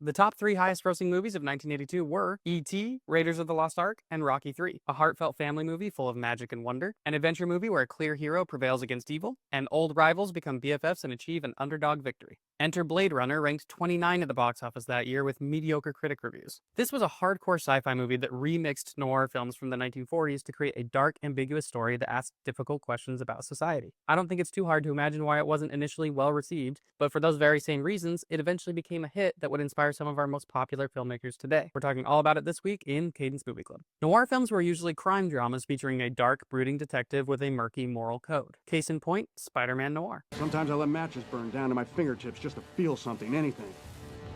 The top three highest grossing movies of 1982 were E.T., Raiders of the Lost Ark, and Rocky III, a heartfelt family movie full of magic and wonder, an adventure movie where a clear hero prevails against evil, and old rivals become BFFs and achieve an underdog victory. Enter Blade Runner, ranked 29 at the box office that year with mediocre critic reviews. This was a hardcore sci-fi movie that remixed noir films from the 1940s to create a dark, ambiguous story that asked difficult questions about society. I don't think it's too hard to imagine why it wasn't initially well received, but for those very same reasons, it eventually became a hit that would inspire some of our most popular filmmakers today. We're talking all about it this week in Kaden's Movie Club. Noir films were usually crime dramas featuring a dark, brooding detective with a murky moral code. Case in point, Spider-Man Noir. Sometimes I let matches burn down to my fingertips just to feel something, anything.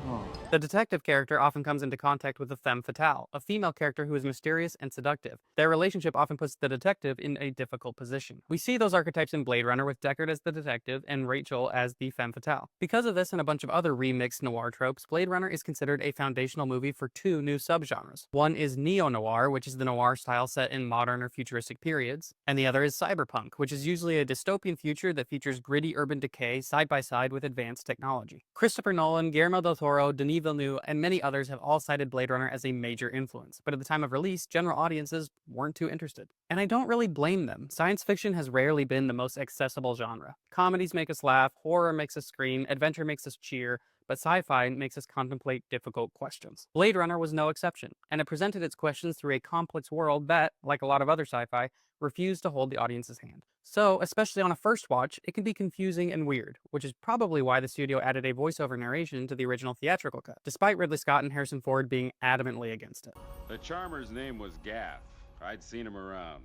Oh. The detective character often comes into contact with a femme fatale, a female character who is mysterious and seductive. Their relationship often puts the detective in a difficult position. We see those archetypes in Blade Runner with Deckard as the detective and Rachel as the femme fatale. Because of this and a bunch of other remixed noir tropes, Blade Runner is considered a foundational movie for two new subgenres. One is neo-noir, which is the noir style set in modern or futuristic periods, and the other is cyberpunk, which is usually a dystopian future that features gritty urban decay side by side with advanced technology. Christopher Nolan, Guillermo del Toro, Denis Villeneuve, and many others have all cited Blade Runner as a major influence, but at the time of release, general audiences weren't too interested. And I don't really blame them. Science fiction has rarely been the most accessible genre. Comedies make us laugh, horror makes us scream, adventure makes us cheer, but sci-fi makes us contemplate difficult questions. Blade Runner was no exception, and it presented its questions through a complex world that, like a lot of other sci-fi, refused to hold the audience's hand. So, especially on a first watch, it can be confusing and weird, which is probably why the studio added a voiceover narration to the original theatrical cut, despite Ridley Scott and Harrison Ford being adamantly against it. The charmer's name was Gaff. I'd seen him around.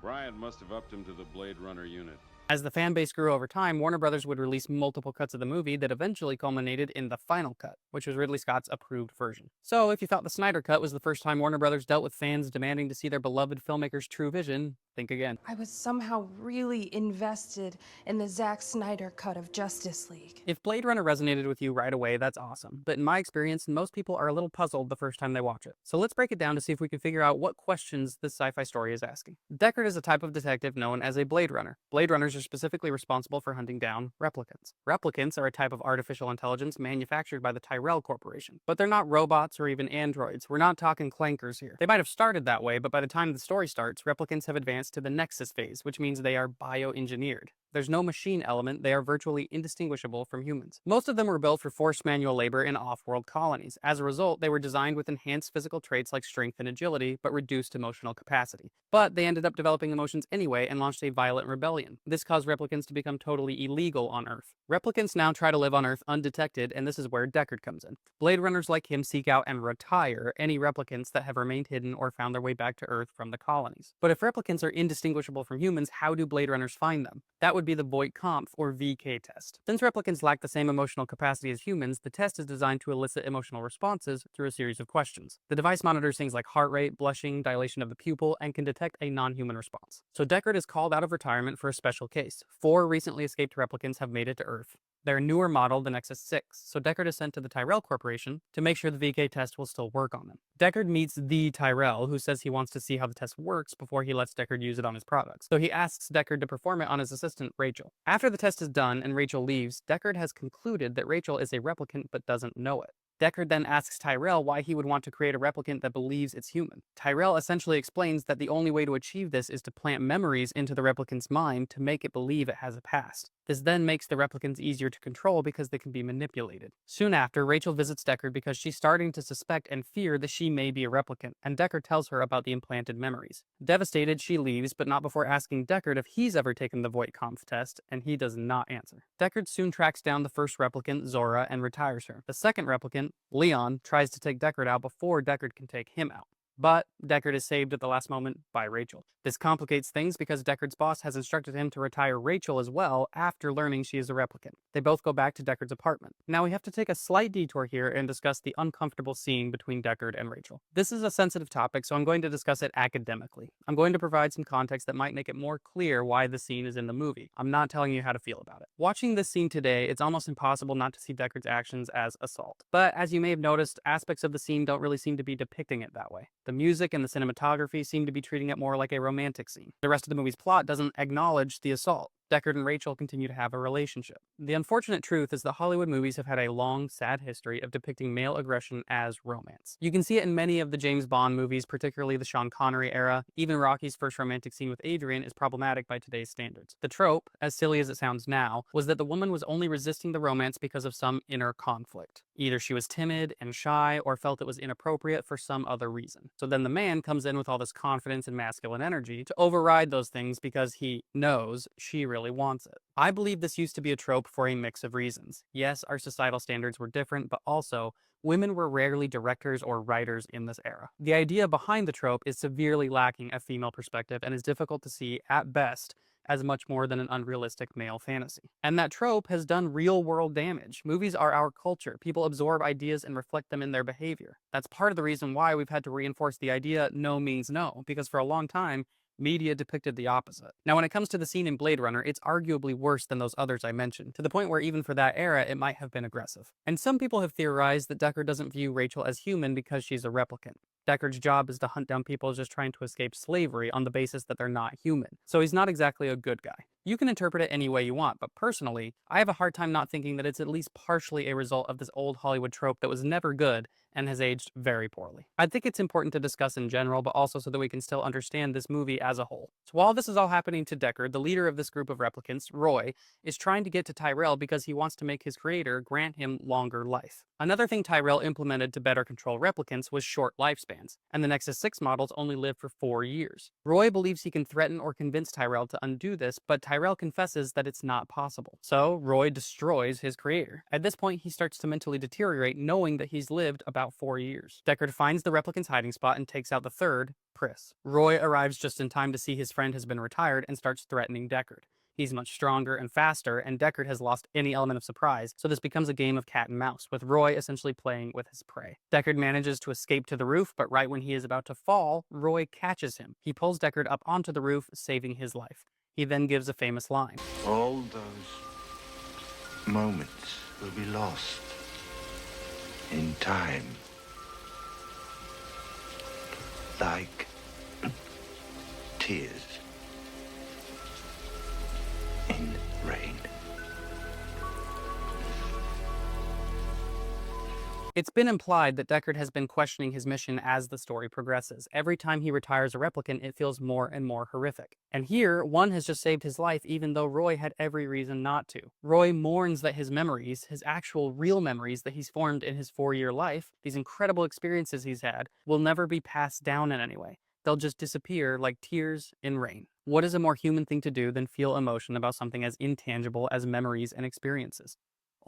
Bryant must have upped him to the Blade Runner unit. As the fan base grew over time, Warner Brothers would release multiple cuts of the movie that eventually culminated in the final cut, which was Ridley Scott's approved version. So if you thought the Snyder Cut was the first time Warner Brothers dealt with fans demanding to see their beloved filmmaker's true vision, think again. I was somehow really invested in the Zack Snyder cut of Justice League. If Blade Runner resonated with you right away, that's awesome. But in my experience, most people are a little puzzled the first time they watch it. So let's break it down to see if we can figure out what questions this sci-fi story is asking. Deckard is a type of detective known as a Blade Runner. Blade Runners are specifically responsible for hunting down replicants. Replicants are a type of artificial intelligence manufactured by the Tyrell Corporation. But they're not robots or even androids. We're not talking clankers here. They might have started that way, but by the time the story starts, replicants have advanced to the Nexus phase, which means they are bioengineered. There's no machine element, they are virtually indistinguishable from humans. Most of them were built for forced manual labor in off-world colonies. As a result, they were designed with enhanced physical traits like strength and agility, but reduced emotional capacity. But they ended up developing emotions anyway and launched a violent rebellion. This caused replicants to become totally illegal on Earth. Replicants now try to live on Earth undetected, and this is where Deckard comes in. Blade Runners like him seek out and retire any replicants that have remained hidden or found their way back to Earth from the colonies. But if replicants are indistinguishable from humans, how do Blade Runners find them? That would be the Voight-Kampff or VK test. Since replicants lack the same emotional capacity as humans, the test is designed to elicit emotional responses through a series of questions. The device monitors things like heart rate, blushing, dilation of the pupil, and can detect a non-human response. So Deckard is called out of retirement for a special case. 4 recently escaped replicants have made it to Earth. They're a newer model, the Nexus 6, so Deckard is sent to the Tyrell Corporation to make sure the VK test will still work on them. Deckard meets the Tyrell, who says he wants to see how the test works before he lets Deckard use it on his products. So he asks Deckard to perform it on his assistant, Rachel. After the test is done and Rachel leaves, Deckard has concluded that Rachel is a replicant but doesn't know it. Deckard then asks Tyrell why he would want to create a replicant that believes it's human. Tyrell essentially explains that the only way to achieve this is to plant memories into the replicant's mind to make it believe it has a past. This then makes the replicants easier to control because they can be manipulated. Soon after, Rachel visits Deckard because she's starting to suspect and fear that she may be a replicant, and Deckard tells her about the implanted memories. Devastated, she leaves, but not before asking Deckard if he's ever taken the Voight-Kampff test, and he does not answer. Deckard soon tracks down the first replicant, Zora, and retires her. The second replicant, Leon, tries to take Deckard out before Deckard can take him out. But Deckard is saved at the last moment by Rachel. This complicates things because Deckard's boss has instructed him to retire Rachel as well after learning she is a replicant. They both go back to Deckard's apartment. Now we have to take a slight detour here and discuss the uncomfortable scene between Deckard and Rachel. This is a sensitive topic, so I'm going to discuss it academically. I'm going to provide some context that might make it more clear why the scene is in the movie. I'm not telling you how to feel about it. Watching this scene today, it's almost impossible not to see Deckard's actions as assault. But as you may have noticed, aspects of the scene don't really seem to be depicting it that way. The music and the cinematography seem to be treating it more like a romantic scene. The rest of the movie's plot doesn't acknowledge the assault. Deckard and Rachel continue to have a relationship. The unfortunate truth is that Hollywood movies have had a long, sad history of depicting male aggression as romance. You can see it in many of the James Bond movies, particularly the Sean Connery era. Even Rocky's first romantic scene with Adrian is problematic by today's standards. The trope, as silly as it sounds now, was that the woman was only resisting the romance because of some inner conflict. Either she was timid and shy or felt it was inappropriate for some other reason. So then the man comes in with all this confidence and masculine energy to override those things because he knows she really wants it. I believe this used to be a trope for a mix of reasons. Yes, our societal standards were different, but also women were rarely directors or writers in this era. The idea behind the trope is severely lacking a female perspective and is difficult to see, at best, as much more than an unrealistic male fantasy. And that trope has done real-world damage. Movies are our culture. People absorb ideas and reflect them in their behavior. That's part of the reason why we've had to reinforce the idea no means no, because for a long time, media depicted the opposite. Now, when it comes to the scene in Blade Runner, it's arguably worse than those others I mentioned, to the point where even for that era, it might have been aggressive. And some people have theorized that Deckard doesn't view Rachel as human because she's a replicant. Deckard's job is to hunt down people just trying to escape slavery on the basis that they're not human. So he's not exactly a good guy. You can interpret it any way you want, but personally, I have a hard time not thinking that it's at least partially a result of this old Hollywood trope that was never good and has aged very poorly. I think it's important to discuss in general, but also so that we can still understand this movie as a whole. So while this is all happening to Deckard, the leader of this group of replicants, Roy, is trying to get to Tyrell because he wants to make his creator grant him longer life. Another thing Tyrell implemented to better control replicants was short lifespans, and the Nexus 6 models only live for 4 years. Roy believes he can threaten or convince Tyrell to undo this, but Tyrell confesses that it's not possible. So Roy destroys his creator. At this point, he starts to mentally deteriorate, knowing that he's lived about 4 years. Deckard finds the replicant's hiding spot and takes out the third, Pris. Roy arrives just in time to see his friend has been retired and starts threatening Deckard. He's much stronger and faster, and Deckard has lost any element of surprise, so this becomes a game of cat and mouse, with Roy essentially playing with his prey. Deckard manages to escape to the roof, but right when he is about to fall, Roy catches him. He pulls Deckard up onto the roof, saving his life. He then gives a famous line. All those moments will be lost in time. Like tears in rain. It's been implied that Deckard has been questioning his mission as the story progresses. Every time he retires a replicant, it feels more and more horrific. And here, one has just saved his life even though Roy had every reason not to. Roy mourns that his memories, his actual real memories that he's formed in his 4-year life, these incredible experiences he's had, will never be passed down in any way. They'll just disappear like tears in rain. What is a more human thing to do than feel emotion about something as intangible as memories and experiences?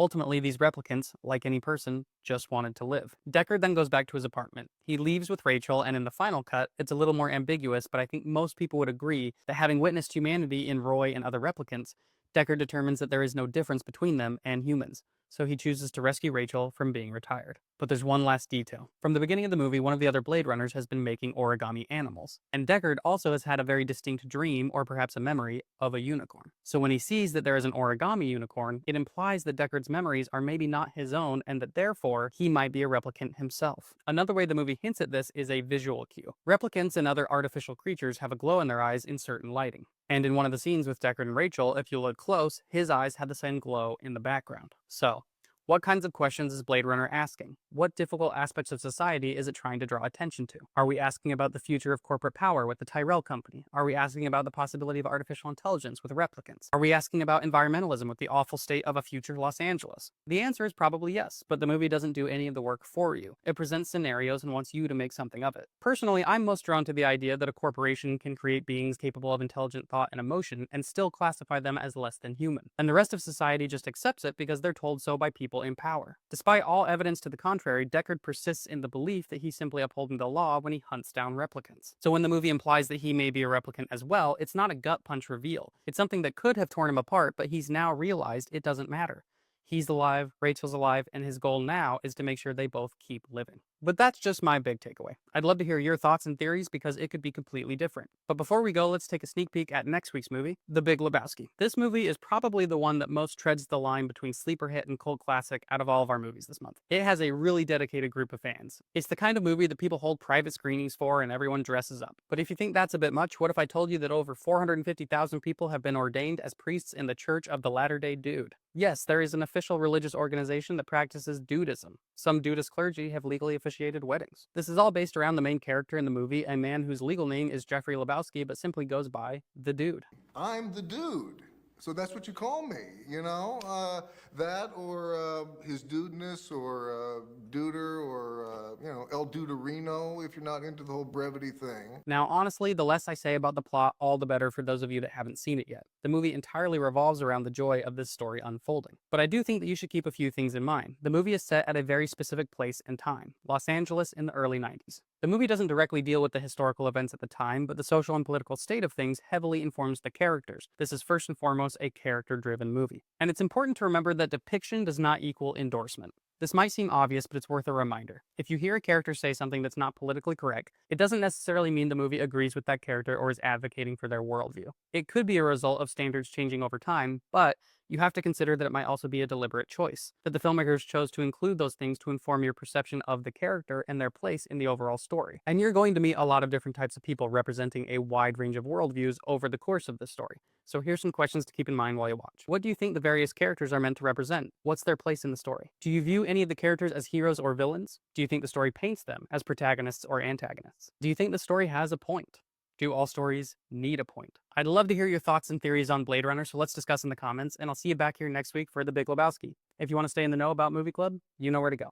Ultimately, these replicants, like any person, just wanted to live. Deckard then goes back to his apartment. He leaves with Rachel, and in the final cut, it's a little more ambiguous, but I think most people would agree that having witnessed humanity in Roy and other replicants, Deckard determines that there is no difference between them and humans, so he chooses to rescue Rachel from being retired. But there's one last detail. From the beginning of the movie, one of the other Blade Runners has been making origami animals, and Deckard also has had a very distinct dream, or perhaps a memory, of a unicorn. So when he sees that there is an origami unicorn, it implies that Deckard's memories are maybe not his own, and that therefore, he might be a replicant himself. Another way the movie hints at this is a visual cue. Replicants and other artificial creatures have a glow in their eyes in certain lighting. And in one of the scenes with Deckard and Rachel, if you look close, his eyes had the same glow in the background. So, what kinds of questions is Blade Runner asking? What difficult aspects of society is it trying to draw attention to? Are we asking about the future of corporate power with the Tyrell Company? Are we asking about the possibility of artificial intelligence with replicants? Are we asking about environmentalism with the awful state of a future Los Angeles? The answer is probably yes, but the movie doesn't do any of the work for you. It presents scenarios and wants you to make something of it. Personally, I'm most drawn to the idea that a corporation can create beings capable of intelligent thought and emotion and still classify them as less than human. And the rest of society just accepts it because they're told so by people in power. Despite all evidence to the contrary, Deckard persists in the belief that he's simply upholding the law when he hunts down replicants. So when the movie implies that he may be a replicant as well, it's not a gut punch reveal. It's something that could have torn him apart, but he's now realized it doesn't matter. He's alive, Rachel's alive, and his goal now is to make sure they both keep living. But that's just my big takeaway. I'd love to hear your thoughts and theories because it could be completely different. But before we go, let's take a sneak peek at next week's movie, The Big Lebowski. This movie is probably the one that most treads the line between sleeper hit and cult classic out of all of our movies this month. It has a really dedicated group of fans. It's the kind of movie that people hold private screenings for and everyone dresses up. But if you think that's a bit much, what if I told you that over 450,000 people have been ordained as priests in the Church of the Latter-day Dude? Yes, there is an official religious organization that practices dudism. Some dudist clergy have legally officiated weddings. This is all based around the main character in the movie, a man whose legal name is Jeffrey Lebowski but simply goes by the Dude. I'm the dude. So that's what you call me, you know? That or his dudeness or duder or, El Duderino if you're not into the whole brevity thing. Now, honestly, the less I say about the plot, all the better for those of you that haven't seen it yet. The movie entirely revolves around the joy of this story unfolding. But I do think that you should keep a few things in mind. The movie is set at a very specific place and time, Los Angeles in the early 90s. The movie doesn't directly deal with the historical events at the time, but the social and political state of things heavily informs the characters. This is first and foremost a character-driven movie. And it's important to remember that depiction does not equal endorsement. This might seem obvious, but it's worth a reminder. If you hear a character say something that's not politically correct, it doesn't necessarily mean the movie agrees with that character or is advocating for their worldview. It could be a result of standards changing over time, but you have to consider that it might also be a deliberate choice, that the filmmakers chose to include those things to inform your perception of the character and their place in the overall story. And you're going to meet a lot of different types of people representing a wide range of worldviews over the course of the story. So here's some questions to keep in mind while you watch. What do you think the various characters are meant to represent? What's their place in the story? Do you view any of the characters as heroes or villains? Do you think the story paints them as protagonists or antagonists? Do you think the story has a point? Do all stories need a point? I'd love to hear your thoughts and theories on Blade Runner, so let's discuss in the comments, and I'll see you back here next week for The Big Lebowski. If you want to stay in the know about Movie Club, you know where to go.